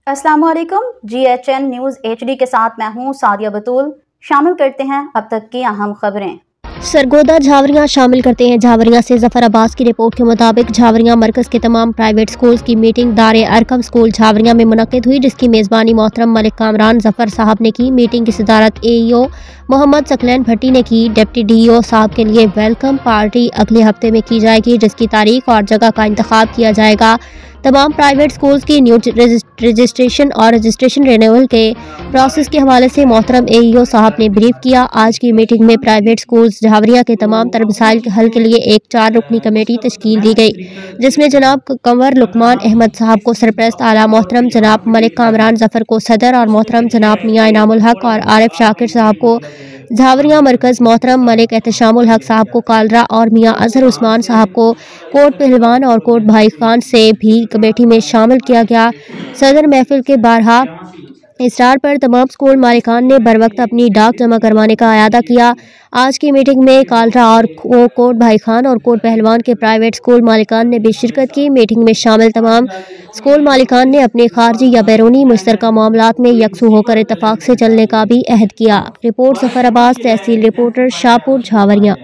अस्सलाम वालेकुम। GHN news HD के साथ मैं हूँ सादिया बतूल। शामिल करते हैं अब तक की अहम खबरें। सरगोदा झावरियां शामिल करते हैं। झावरियां से जफर अब्बास की रिपोर्ट के मुताबिक झावरियां मरकज के तमाम प्राइवेट स्कूल्स की मीटिंग दारे अरकम स्कूल झावरियां में मुनक्किद हुई, जिसकी मेज़बानी मोहतरम मलिक कामरान जफर साहब ने की। मीटिंग की सदारत AEO मोहम्मद सकलैन भट्टी ने की। डिप्टी DEO साहब के लिए वेलकम पार्टी अगले हफ्ते में की जाएगी, जिसकी तारीख और जगह का इंतखाब किया जाएगा। तमाम प्राइवेट स्कूल्स की न्यू रजिस्ट्रेशन और रजिस्ट्रेशन रिन्यूअल के प्रोसेस के हवाले से मोहतरम AEO साहब ने ब्रीफ किया। आज की मीटिंग में प्राइवेट स्कूल्स झावरियां के तमाम तर मसाइल के हल के लिए एक 4 रुकनी कमेटी तश्कील दी गई, जिसमें जनाब कंवर लुकमान अहमद साहब को सरपरस्त, आला मोहतरम जनाब मलिक कामरान जफर को सदर और मोहतरम जनाब मियां इनामुल हक और आरिफ शाकिर साहब को झावरियां मरकज, मोहतरम मलिक एहतशामुल हक साहब को कालरा और मियां अजहर उस्मान साहब को कोट पहलवान और कोट भाई खान से भी कमेटी में शामिल किया गया। सदर महफिल के बारहा इसरार पर तमाम स्कूल मालिकान ने बर वक्त अपनी डाक जमा करवाने का आयादा किया। आज की मीटिंग में कालरा और कोट भाई खान और कोट पहलवान के प्राइवेट स्कूल मालिकान ने भी शिरकत की। मीटिंग में शामिल तमाम स्कूल मालिकान ने अपने खारजी या बैरूनी मुश्तरका मामलात में यकसू होकर इत्तफाक से चलने का भी अहद किया। रिपोर्ट जफर अब्बास, तहसील रिपोर्टर, शाहपुर, झावरियां।